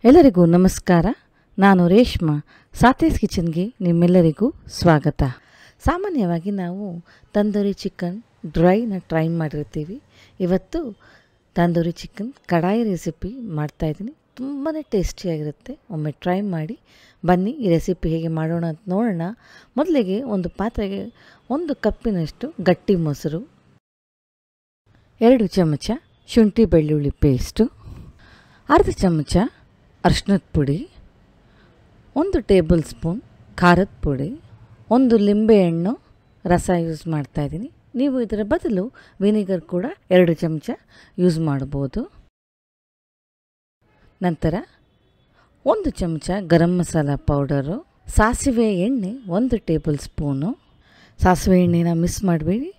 ಎಲ್ಲರಿಗೂ ನಮಸ್ಕಾರ. ನಾನು ರೇಷ್ಮಾ. ಸಾತೇಸ್ ಕಿಚನ್ಗೆ ನಿಮ್ಮೆಲ್ಲರಿಗೂ ಸ್ವಾಗತ. ಸಾಮಾನ್ಯವಾಗಿ ನಾವು ತಂದೂರಿ ಚಿಕನ್ ಡ್ರೈನ ಟ್ರೈ ಮಾಡಿರ್ತೀವಿ. ಇವತ್ತು ತಂದೂರಿ ಚಿಕನ್ ಕಡಾಯಿ ರೆಸಿಪಿ ಮಾಡ್ತಾಯಿದ್ದೀನಿ. ತುಂಬಾ ಟೇಸ್ಟಿಯಾಗಿರುತ್ತೆ. ಒಮ್ಮೆ ಟ್ರೈ ಮಾಡಿ. ಬನ್ನಿ ಈ ರೆಸಿಪಿ ಹೇಗೆ ಮಾಡೋಣ ಅಂತ ನೋಡೋಣ. ಮೊದಲಿಗೆ ಒಂದು ಪಾತ್ರೆಗೆ 1 ಕಪ್ಪಿನಷ್ಟು ಗಟ್ಟಿ ಮೊಸರು, 2 ಚಮಚ ಶುಂಠಿ ಬೆಳ್ಳುಳ್ಳಿ ಪೇಸ್ಟು, ಅರ್ಧ ಚಮಚ ಅರಿಶಿನದ ಪುಡಿ, 1 ಟೇಬಲ್ ಸ್ಪೂನ್ ಖಾರದ ಪುಡಿ, 1 ಲಿಂಬೆಹಣ್ಣು ರಸ ಯೂಸ್ ಮಾಡ್ತಾಯಿದ್ದೀನಿ. ನೀವು ಇದರ ಬದಲು ವಿನಿಗರ್ ಕೂಡ 2 ಚಮಚ ಯೂಸ್ ಮಾಡ್ಬೋದು. ನಂತರ 1 ಚಮಚ ಗರಂ ಮಸಾಲ ಪೌಡರು, ಸಾಸಿವೆ ಎಣ್ಣೆ 1 ಟೇಬಲ್ ಸ್ಪೂನು. ಸಾಸಿವೆ ಎಣ್ಣೆನ ಮಿಸ್ ಮಾಡಬೇಡಿ,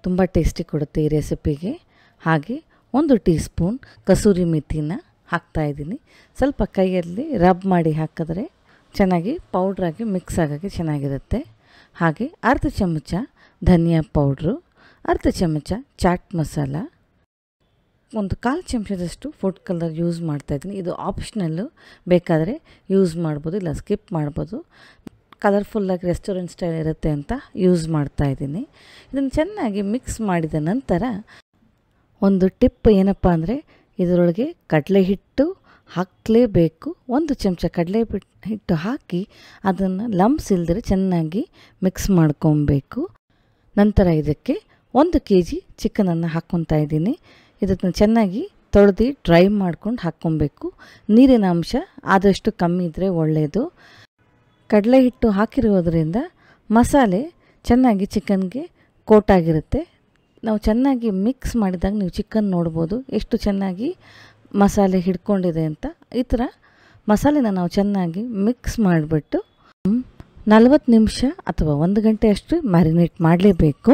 ತುಂಬ ಟೇಸ್ಟಿ ಕೊಡುತ್ತೆ ಈ ರೆಸಿಪಿಗೆ. ಹಾಗೆ 1 ಟೀ ಸ್ಪೂನ್ ಕಸೂರಿ ಮೆಥಿನ ಹಾಕ್ತಾಯಿದ್ದೀನಿ. ಸ್ವಲ್ಪ ಕೈಯಲ್ಲಿ ರಬ್ ಮಾಡಿ ಹಾಕಿದ್ರೆ ಚೆನ್ನಾಗಿ ಪೌಡ್ರಾಗಿ ಮಿಕ್ಸ್ ಆಗೋಕ್ಕೆ ಚೆನ್ನಾಗಿರುತ್ತೆ. ಹಾಗೆ ಅರ್ಧ ಚಮಚ ಧನಿಯಾ ಪೌಡ್ರು, ಅರ್ಧ ಚಮಚ ಚಾಟ್ ಮಸಾಲ, 1/4 ಚಮಚದಷ್ಟು ಫುಡ್ ಕಲರ್ ಯೂಸ್ ಮಾಡ್ತಾಯಿದ್ದೀನಿ. ಇದು ಆಪ್ಷನಲ್ಲು, ಬೇಕಾದರೆ ಯೂಸ್ ಮಾಡ್ಬೋದು, ಇಲ್ಲ ಸ್ಕಿಪ್ ಮಾಡ್ಬೋದು. ಕಲರ್ಫುಲ್ಲಾಗಿ ರೆಸ್ಟೋರೆಂಟ್ ಸ್ಟೈಲ್ ಇರುತ್ತೆ ಅಂತ ಯೂಸ್ ಮಾಡ್ತಾಯಿದ್ದೀನಿ. ಇದನ್ನು ಚೆನ್ನಾಗಿ ಮಿಕ್ಸ್ ಮಾಡಿದ ನಂತರ ಒಂದು ಟಿಪ್ ಏನಪ್ಪ ಅಂದರೆ, ಇದರೊಳಗೆ ಕಡಲೆ ಹಿಟ್ಟು ಹಾಕಲೇಬೇಕು. 1 ಚಮಚ ಕಡಲೆ ಹಿಟ್ಟು ಹಾಕಿ ಅದನ್ನು ಲಂಪ್ಸ್ ಇಲ್ಲದ್ರೆ ಚೆನ್ನಾಗಿ ಮಿಕ್ಸ್ ಮಾಡ್ಕೊಬೇಕು. ನಂತರ ಇದಕ್ಕೆ 1 kg ಚಿಕನನ್ನು ಹಾಕ್ಕೊತಾ ಇದ್ದೀನಿ. ಇದನ್ನು ಚೆನ್ನಾಗಿ ತೊಳೆದು ಡ್ರೈ ಮಾಡ್ಕೊಂಡು ಹಾಕ್ಕೊಬೇಕು. ನೀರಿನ ಅಂಶ ಆದಷ್ಟು ಕಮ್ಮಿ ಇದ್ದರೆ ಒಳ್ಳೆಯದು. ಕಡಲೆ ಹಿಟ್ಟು ಹಾಕಿರೋದ್ರಿಂದ ಮಸಾಲೆ ಚೆನ್ನಾಗಿ ಚಿಕನ್ಗೆ ಕೋಟಾಗಿರುತ್ತೆ. ನಾವು ಚೆನ್ನಾಗಿ ಮಿಕ್ಸ್ ಮಾಡಿದಾಗ ನೀವು ಚಿಕನ್ ನೋಡ್ಬೋದು ಎಷ್ಟು ಚೆನ್ನಾಗಿ ಮಸಾಲೆ ಹಿಡ್ಕೊಂಡಿದೆ ಅಂತ. ಈ ಥರ ಮಸಾಲೆನ ನಾವು ಚೆನ್ನಾಗಿ ಮಿಕ್ಸ್ ಮಾಡಿಬಿಟ್ಟು 40 ನಿಮಿಷ ಅಥವಾ 1 ಗಂಟೆ ಅಷ್ಟು ಮ್ಯಾರಿನೇಟ್ ಮಾಡಲೇಬೇಕು.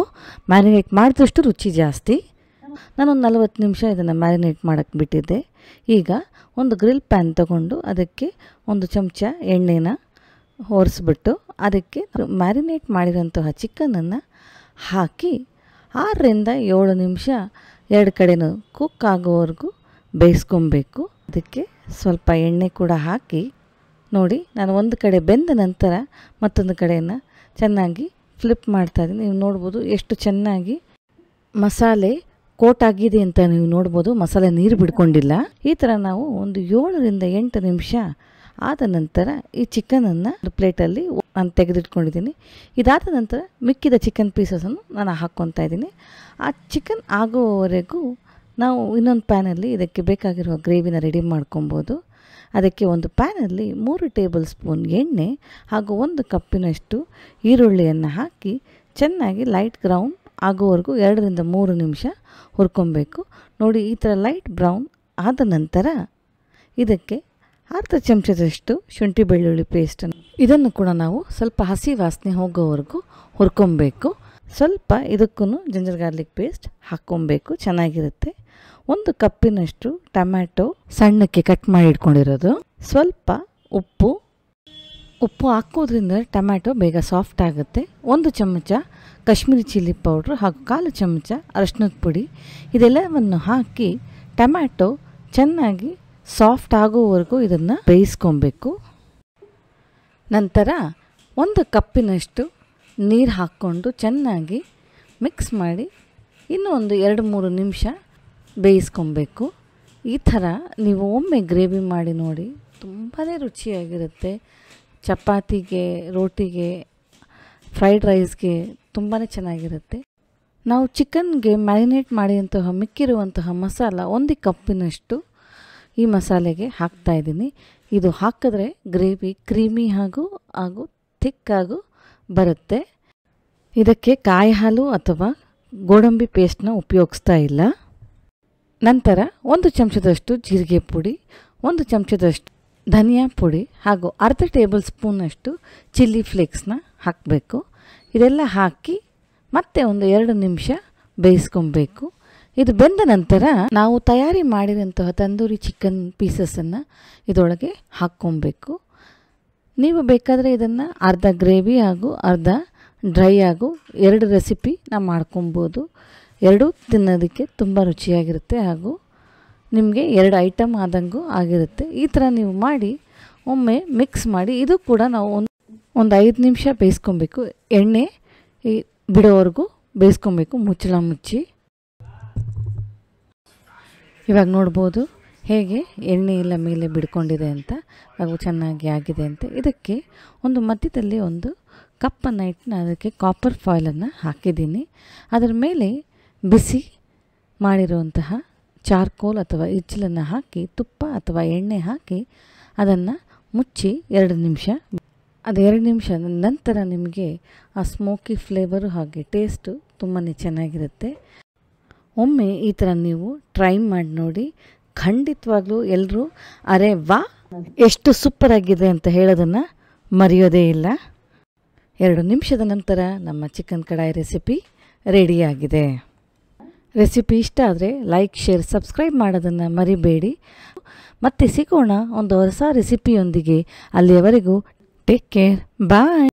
ಮ್ಯಾರಿನೇಟ್ ಮಾಡಿದಷ್ಟು ರುಚಿ ಜಾಸ್ತಿ. ನಾನೊಂದು 40 ನಿಮಿಷ ಇದನ್ನು ಮ್ಯಾರಿನೇಟ್ ಮಾಡೋಕ್ಕೆ ಬಿಟ್ಟಿದ್ದೆ. ಈಗ ಒಂದು ಗ್ರಿಲ್ ಪ್ಯಾನ್ ತೊಗೊಂಡು ಅದಕ್ಕೆ 1 ಚಮಚ ಎಣ್ಣೆನ ಒರೆಸ್ಬಿಟ್ಟು ಅದಕ್ಕೆ ಮ್ಯಾರಿನೇಟ್ ಮಾಡಿರೋಂತಹ ಚಿಕನನ್ನು ಹಾಕಿ 6ರಿಂದ 7 ನಿಮಿಷ 2 ಕಡೆನೂ ಕುಕ್ ಆಗೋವರೆಗೂ ಬೇಯಿಸ್ಕೊಬೇಕು. ಅದಕ್ಕೆ ಸ್ವಲ್ಪ ಎಣ್ಣೆ ಕೂಡ ಹಾಕಿ ನೋಡಿ, ನಾನು ಒಂದು ಕಡೆ ಬೆಂದ ನಂತರ ಮತ್ತೊಂದು ಕಡೆಯನ್ನು ಚೆನ್ನಾಗಿ ಫ್ಲಿಪ್ ಮಾಡ್ತಾಯಿದ್ದೀನಿ. ನೀವು ನೋಡ್ಬೋದು ಎಷ್ಟು ಚೆನ್ನಾಗಿ ಮಸಾಲೆ ಕೋಟ್ ಆಗಿದೆ ಅಂತ ನೀವು ನೋಡ್ಬೋದು. ಮಸಾಲೆ ನೀರು ಬಿಡ್ಕೊಂಡಿಲ್ಲ. ಈ ಥರ ನಾವು ಒಂದು 7ರಿಂದ 8 ನಿಮಿಷ ಆದ ನಂತರ ಈ ಚಿಕನನ್ನು ಒಂದು ಪ್ಲೇಟಲ್ಲಿ ನಾನು ತೆಗೆದಿಟ್ಕೊಂಡಿದ್ದೀನಿ. ಇದಾದ ನಂತರ ಮಿಕ್ಕಿದ ಚಿಕನ್ ಪೀಸಸನ್ನು ನಾನು ಹಾಕ್ಕೊತಾ ಇದ್ದೀನಿ. ಆ ಚಿಕನ್ ಆಗೋವರೆಗೂ ನಾವು ಇನ್ನೊಂದು ಪ್ಯಾನಲ್ಲಿ ಇದಕ್ಕೆ ಬೇಕಾಗಿರುವ ಗ್ರೇವಿನ ರೆಡಿ ಮಾಡ್ಕೊಬೋದು. ಅದಕ್ಕೆ ಒಂದು ಪ್ಯಾನಲ್ಲಿ 3 ಟೇಬಲ್ ಸ್ಪೂನ್ ಎಣ್ಣೆ ಹಾಗೂ 1 ಕಪ್ಪಿನಷ್ಟು ಈರುಳ್ಳಿಯನ್ನು ಹಾಕಿ ಚೆನ್ನಾಗಿ ಲೈಟ್ ಬ್ರೌನ್ ಆಗೋವರೆಗೂ 2ರಿಂದ 3 ನಿಮಿಷ ಹುರ್ಕೊಬೇಕು. ನೋಡಿ, ಈ ಥರ ಲೈಟ್ ಬ್ರೌನ್ ಆದ ನಂತರ ಇದಕ್ಕೆ ಅರ್ಧ ಚಮಚದಷ್ಟು ಶುಂಠಿ ಬೆಳ್ಳುಳ್ಳಿ ಪೇಸ್ಟನ್ನು ಇದನ್ನು ಕೂಡ ನಾವು ಸ್ವಲ್ಪ ಹಸಿ ವಾಸನೆ ಹೋಗೋವರೆಗೂ ಹುರ್ಕೊಬೇಕು. ಸ್ವಲ್ಪ ಇದಕ್ಕೂ ಜಿಂಜರ್ ಗಾರ್ಲಿಕ್ ಪೇಸ್ಟ್ ಹಾಕ್ಕೊಬೇಕು, ಚೆನ್ನಾಗಿರುತ್ತೆ. 1 ಕಪ್ಪಿನಷ್ಟು ಟೊಮ್ಯಾಟೊ ಸಣ್ಣಕ್ಕೆ ಕಟ್ ಮಾಡಿ ಇಟ್ಕೊಂಡಿರೋದು, ಸ್ವಲ್ಪ ಉಪ್ಪು ಹಾಕೋದ್ರಿಂದ ಟೊಮ್ಯಾಟೊ ಬೇಗ ಸಾಫ್ಟ್ ಆಗುತ್ತೆ. 1 ಚಮಚ ಕಾಶ್ಮೀರಿ ಚಿಲ್ಲಿ ಪೌಡ್ರು ಹಾಗೂ 1/4 ಚಮಚ ಅರಿಶಿನದ ಪುಡಿ. ಇದೆಲ್ಲವನ್ನು ಹಾಕಿ ಟೊಮ್ಯಾಟೊ ಚೆನ್ನಾಗಿ ಸಾಫ್ಟ್ ಆಗೋವರೆಗೂ ಇದನ್ನು ಬೇಯಿಸ್ಕೊಬೇಕು. ನಂತರ 1 ಕಪ್ಪಿನಷ್ಟು ನೀರು ಹಾಕ್ಕೊಂಡು ಚೆನ್ನಾಗಿ ಮಿಕ್ಸ್ ಮಾಡಿ ಇನ್ನೂ ಒಂದು 2-3 ನಿಮಿಷ ಬೇಯಿಸ್ಕೊಬೇಕು. ಈ ಥರ ನೀವು ಒಮ್ಮೆ ಗ್ರೇವಿ ಮಾಡಿ ನೋಡಿ, ತುಂಬಾ ರುಚಿಯಾಗಿರುತ್ತೆ. ಚಪಾತಿಗೆ, ರೋಟಿಗೆ, ಫ್ರೈಡ್ ರೈಸ್ಗೆ ತುಂಬಾ ಚೆನ್ನಾಗಿರುತ್ತೆ. ನಾವು ಚಿಕನ್ಗೆ ಮ್ಯಾರಿನೇಟ್ ಮಾಡಿದಂತಹ ಮಿಕ್ಕಿರುವಂತಹ ಮಸಾಲ 1 ಕಪ್ಪಿನಷ್ಟು ಈ ಮಸಾಲೆಗೆ ಹಾಕ್ತಾಯಿದ್ದೀನಿ. ಇದು ಹಾಕಿದ್ರೆ ಗ್ರೇವಿ ಕ್ರೀಮಿ ಹಾಗೂ ಥಿಕ್ಕಾಗೂ ಬರುತ್ತೆ. ಇದಕ್ಕೆ ಕಾಯಿ ಹಾಲು ಅಥವಾ ಗೋಡಂಬಿ ಪೇಸ್ಟ್ನ ಉಪಯೋಗಿಸ್ತಾ ಇಲ್ಲ. ನಂತರ 1 ಚಮಚದಷ್ಟು ಜೀರಿಗೆ ಪುಡಿ, 1 ಚಮಚದಷ್ಟು ಧನಿಯಾ ಪುಡಿ ಹಾಗೂ ಅರ್ಧ ಟೇಬಲ್ ಸ್ಪೂನಷ್ಟು ಚಿಲ್ಲಿ ಫ್ಲೇಕ್ಸ್ನ ಹಾಕಬೇಕು. ಇದೆಲ್ಲ ಹಾಕಿ ಮತ್ತೆ ಒಂದು 2 ನಿಮಿಷ ಬೇಯಿಸ್ಕೊಬೇಕು. ಇದು ಬೆಂದ ನಂತರ ನಾವು ತಯಾರಿ ಮಾಡಿರೋಂತಹ ತಂದೂರಿ ಚಿಕನ್ ಪೀಸಸನ್ನು ಇದರೊಳಗೆ ಹಾಕ್ಕೊಬೇಕು. ನೀವು ಬೇಕಾದರೆ ಇದನ್ನು ಅರ್ಧ ಗ್ರೇವಿ ಹಾಗೂ ಅರ್ಧ ಡ್ರೈ ಹಾಗೂ 2 ರೆಸಿಪಿ ನಾವು ಮಾಡ್ಕೊಬೋದು. ಎರಡೂ ತಿನ್ನೋದಕ್ಕೆ ತುಂಬ ರುಚಿಯಾಗಿರುತ್ತೆ ಹಾಗೂ ನಿಮಗೆ 2 ಐಟಮ್ ಆದಂಗೂ ಆಗಿರುತ್ತೆ. ಈ ಥರ ನೀವು ಮಾಡಿ ಒಮ್ಮೆ ಮಿಕ್ಸ್ ಮಾಡಿ. ಇದು ಕೂಡ ನಾವು ಒಂದು 5 ನಿಮಿಷ ಬೇಯಿಸ್ಕೊಬೇಕು. ಎಣ್ಣೆ ಬಿಡೋವರೆಗೂ ಬೇಯಿಸ್ಕೊಬೇಕು ಮುಚ್ಚಳ ಮುಚ್ಚಿ. ಇವಾಗ ನೋಡ್ಬೋದು ಹೇಗೆ ಎಣ್ಣೆ ಎಲ್ಲ ಮೇಲೆ ಬಿಡ್ಕೊಂಡಿದೆ ಅಂತ, ಹಾಗೂ ಚೆನ್ನಾಗಿ ಆಗಿದೆ ಅಂತ. ಇದಕ್ಕೆ ಒಂದು ಮಧ್ಯದಲ್ಲಿ ಒಂದು ಕಪ್ಪನ್ನು ಇಟ್ಟು ಅದಕ್ಕೆ ಕಾಪರ್ ಫಾಯಿಲನ್ನು ಹಾಕಿದ್ದೀನಿ. ಅದರ ಮೇಲೆ ಬಿಸಿ ಮಾಡಿರುವಂತಹ ಚಾರ್ಕೋಲ್ ಅಥವಾ ಇಚ್ಚಲನ್ನು ಹಾಕಿ ತುಪ್ಪ ಅಥವಾ ಎಣ್ಣೆ ಹಾಕಿ ಅದನ್ನು ಮುಚ್ಚಿ 2 ನಿಮಿಷ. ಅದು 2 ನಿಮಿಷದ ನಂತರ ನಿಮಗೆ ಆ ಸ್ಮೋಕಿ ಫ್ಲೇವರು ಹಾಗೆ ಟೇಸ್ಟು ತುಂಬಾ ಚೆನ್ನಾಗಿರುತ್ತೆ. ಒಮ್ಮೆ ಈ ಥರ ನೀವು ಟ್ರೈ ಮಾಡಿ ನೋಡಿ. ಖಂಡಿತವಾಗ್ಲೂ ಎಲ್ಲರೂ ಅರೆ ವಾ ಎಷ್ಟು ಸೂಪರಾಗಿದೆ ಅಂತ ಹೇಳೋದನ್ನು ಮರೆಯೋದೇ ಇಲ್ಲ. 2 ನಿಮಿಷದ ನಂತರ ನಮ್ಮ ಚಿಕನ್ ಕಡಾಯಿ ರೆಸಿಪಿ ರೆಡಿಯಾಗಿದೆ. ರೆಸಿಪಿ ಇಷ್ಟ ಆದರೆ ಲೈಕ್, ಶೇರ್, ಸಬ್ಸ್ಕ್ರೈಬ್ ಮಾಡೋದನ್ನು ಮರಿಬೇಡಿ. ಮತ್ತೆ ಸಿಗೋಣ ಒಂದು ಹೊಸ ರೆಸಿಪಿಯೊಂದಿಗೆ. ಅಲ್ಲಿಯವರೆಗೂ ಟೇಕ್ ಕೇರ್, ಬಾಯ್.